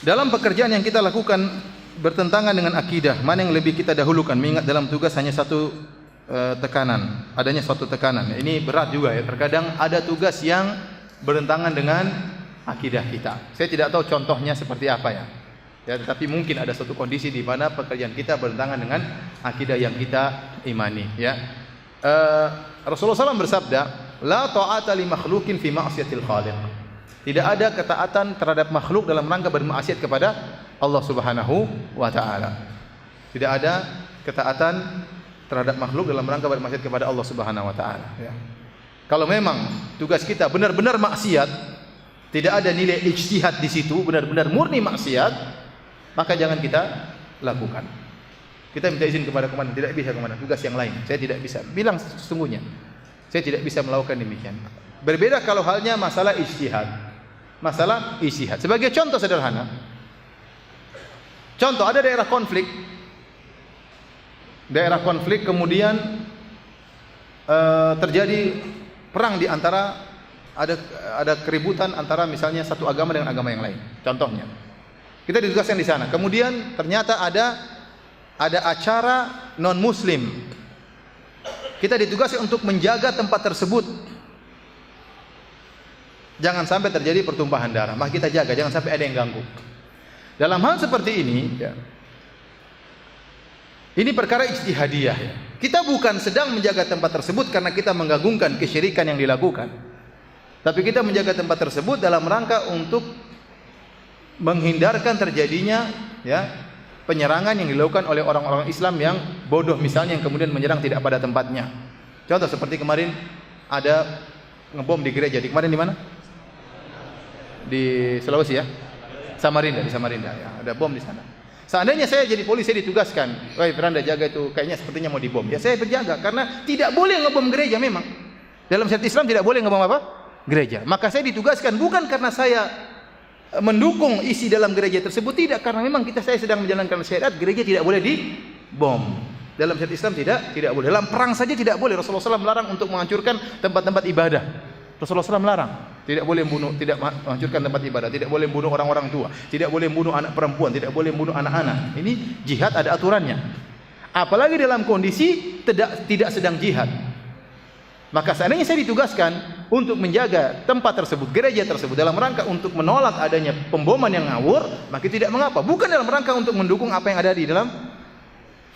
Dalam pekerjaan yang kita lakukan bertentangan dengan akidah, mana yang lebih kita dahulukan? Mengingat dalam tugas hanya satu tekanan, adanya suatu tekanan. Ini berat juga ya. Terkadang ada tugas yang bertentangan dengan akidah kita. Saya tidak tahu contohnya seperti apa ya. Ya, tetapi mungkin ada suatu kondisi di mana pekerjaan kita bertentangan dengan akidah yang kita imani. Ya, Rasulullah SAW bersabda, "La ta'ata li makhluqin fi ma'siyatil khaliq." Tidak ada ketaatan terhadap makhluk dalam rangka bermaksiat kepada Allah Subhanahu wa taala. Tidak ada ketaatan terhadap makhluk dalam rangka bermaksiat kepada Allah Subhanahu wa taala, ya. Kalau memang tugas kita benar-benar maksiat, tidak ada nilai ijtihad di situ, benar-benar murni maksiat, maka jangan kita lakukan. Kita minta izin kepada komandan, tidak bisa komandan, tugas yang lain. Saya tidak bisa. Bilang sesungguhnya, saya tidak bisa melakukan demikian. Berbeda kalau halnya masalah ijtihad. Masalah ijtihad. Sebagai contoh sederhana. Contoh, ada daerah konflik. Daerah konflik kemudian terjadi perang di antara ada keributan antara misalnya satu agama dengan agama yang lain. Contohnya, kita ditugaskan di sana. Kemudian ternyata ada acara non muslim. Kita ditugaskan untuk menjaga tempat tersebut. Jangan sampai terjadi pertumpahan darah. Maka kita jaga, jangan sampai ada yang ganggu. Dalam hal seperti ini, ya, ini perkara ijtihadiyah. Ya. Kita bukan sedang menjaga tempat tersebut karena kita mengagungkan kesyirikan yang dilakukan. Tapi kita menjaga tempat tersebut dalam rangka untuk menghindarkan terjadinya, ya, penyerangan yang dilakukan oleh orang-orang Islam yang bodoh misalnya, yang kemudian menyerang tidak pada tempatnya. Contoh seperti kemarin ada ngebom di gereja. Di kemarin di mana? Di Sulawesi ya, Samarinda, di Samarinda ya, ada bom di sana. Seandainya saya jadi polisi, saya ditugaskan, wahai Firanda jaga itu, kayaknya sepertinya mau dibom. Ya saya berjaga karena tidak boleh ngebom gereja memang. Dalam syariat Islam tidak boleh ngebom apa? Gereja. Maka saya ditugaskan bukan karena saya mendukung isi dalam gereja tersebut, tidak, karena memang saya sedang menjalankan syariat, gereja tidak boleh dibom. Dalam syariat Islam tidak boleh. Dalam perang saja tidak boleh. Rasulullah SAW melarang untuk menghancurkan tempat-tempat ibadah. Rasulullah SAW melarang, tidak boleh membunuh, tidak menghancurkan tempat ibadah, tidak boleh membunuh orang-orang tua, tidak boleh membunuh anak perempuan, tidak boleh membunuh anak-anak. Ini jihad ada aturannya. Apalagi dalam kondisi tidak sedang jihad. Maka seandainya saya ditugaskan untuk menjaga tempat tersebut, gereja tersebut, dalam rangka untuk menolak adanya pemboman yang ngawur, maka tidak mengapa. Bukan dalam rangka untuk mendukung apa yang ada di dalam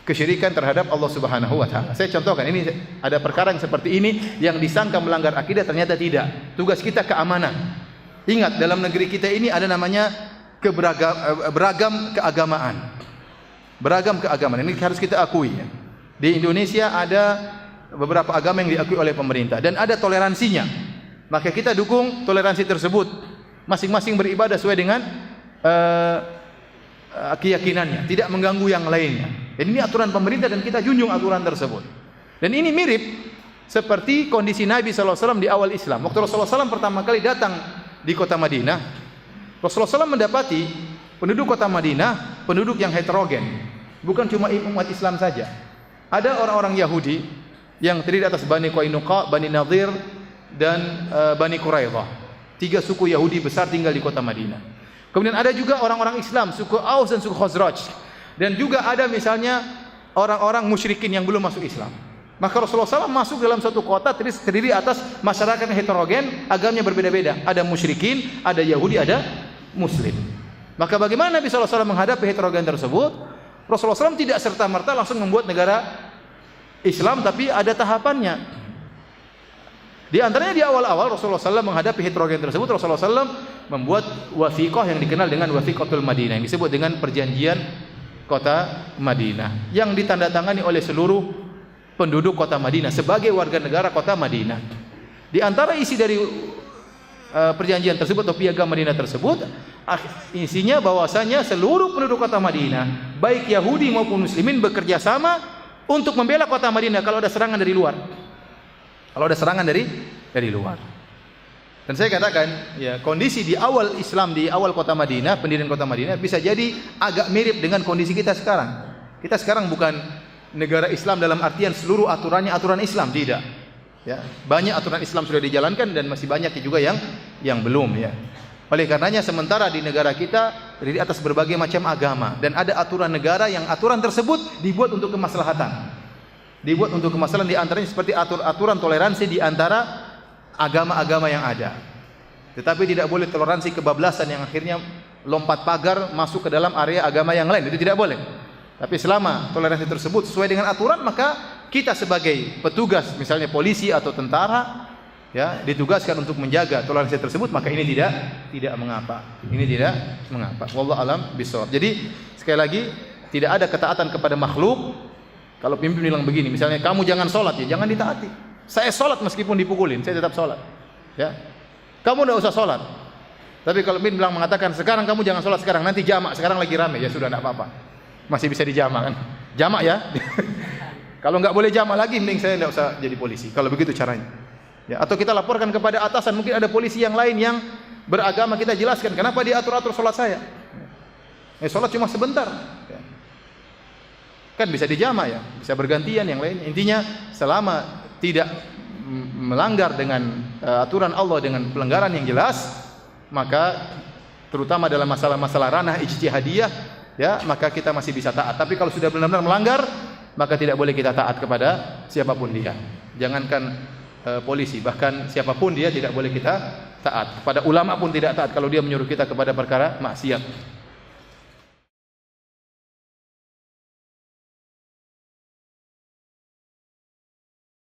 kesyirikan terhadap Allah Subhanahu wa taala. Saya contohkan, ini ada perkara yang seperti ini yang disangka melanggar akidah, ternyata tidak. Tugas kita keamanan. Ingat, dalam negeri kita ini ada namanya beragam keagamaan. Beragam keagamaan. Ini harus kita akui ya. Di Indonesia ada beberapa agama yang diakui oleh pemerintah dan ada toleransinya. Maka kita dukung toleransi tersebut. Masing-masing beribadah sesuai dengan keyakinannya, tidak mengganggu yang lainnya. Dan ini aturan pemerintah dan kita junjung aturan tersebut. Dan ini mirip seperti kondisi Nabi SAW di awal Islam. Waktu Rasulullah SAW pertama kali datang di kota Madinah, Rasulullah SAW mendapati penduduk kota Madinah penduduk yang heterogen. Bukan cuma umat Islam saja. Ada orang-orang Yahudi yang terdiri atas Bani Qainuqa, Bani Nadir, dan Bani Quraidah. 3 suku Yahudi besar tinggal di kota Madinah. Kemudian ada juga orang-orang Islam, suku Aus dan suku Khazraj. Dan juga ada misalnya orang-orang musyrikin yang belum masuk Islam. Maka Rasulullah SAW masuk dalam suatu kota terdiri atas masyarakat yang heterogen, agamanya berbeda-beda. Ada musyrikin, ada Yahudi, ada Muslim. Maka bagaimana Nabi SAW menghadapi heterogen tersebut? Rasulullah SAW tidak serta-merta langsung membuat negara Islam, tapi ada tahapannya. Di antaranya di awal-awal Rasulullah SAW menghadapi heterogen tersebut, Rasulullah SAW membuat wathiqah yang dikenal dengan Wathiqatul Madinah, yang disebut dengan perjanjian kota Madinah, yang ditandatangani oleh seluruh penduduk kota Madinah sebagai warga negara kota Madinah. Di antara isi dari perjanjian tersebut atau piagam Madinah tersebut, isinya bahwasanya seluruh penduduk kota Madinah, baik Yahudi maupun Muslimin, bekerja sama untuk membela kota Madinah kalau ada serangan dari luar. Kalau ada serangan dari luar. Dan saya katakan, ya, kondisi di awal Islam, di awal kota Madinah, pendirian kota Madinah bisa jadi agak mirip dengan kondisi kita sekarang. Kita sekarang bukan negara Islam dalam artian seluruh aturannya aturan Islam, tidak. Ya, banyak aturan Islam sudah dijalankan dan masih banyak juga yang belum, ya. Oleh karenanya sementara di negara kita terdiri atas berbagai macam agama dan ada aturan negara yang aturan tersebut dibuat untuk kemaslahatan. Dibuat untuk kemaslahatan, di antaranya seperti aturan toleransi di antara agama-agama yang ada. Tetapi tidak boleh toleransi kebablasan yang akhirnya lompat pagar masuk ke dalam area agama yang lain. Itu tidak boleh. Tapi selama toleransi tersebut sesuai dengan aturan, maka kita sebagai petugas, misalnya polisi atau tentara, ya, ditugaskan untuk menjaga toleransi tersebut, maka ini tidak mengapa. Ini tidak mengapa. Wallahu alam bishawab. Jadi sekali lagi, tidak ada ketaatan kepada makhluk. Kalau pimpin bilang begini, misalnya kamu jangan sholat, ya jangan ditaati. Saya sholat meskipun dipukulin, saya tetap sholat. Ya, kamu tidak usah sholat. Tapi kalau pimpin bilang mengatakan sekarang kamu jangan sholat sekarang, nanti jamak, sekarang lagi rame, ya sudah tidak apa-apa, masih bisa dijamak kan? Jamak ya. Kalau nggak boleh jamak lagi, mending saya tidak usah jadi polisi. Kalau begitu caranya. Ya, atau kita laporkan kepada atasan, mungkin ada polisi yang lain yang beragama, kita jelaskan kenapa dia atur-atur sholat saya. Sholat cuma sebentar. Ya. Kan bisa dijamak ya, bisa bergantian yang lain. Intinya selama tidak melanggar dengan aturan Allah dengan pelanggaran yang jelas, maka terutama dalam masalah-masalah ranah ijtihadiyah, ya, maka kita masih bisa taat. Tapi kalau sudah benar-benar melanggar, maka tidak boleh kita taat kepada siapapun dia. Jangankan polisi, bahkan siapapun dia tidak boleh kita taat. Kepada ulama pun tidak taat kalau dia menyuruh kita kepada perkara maksiat.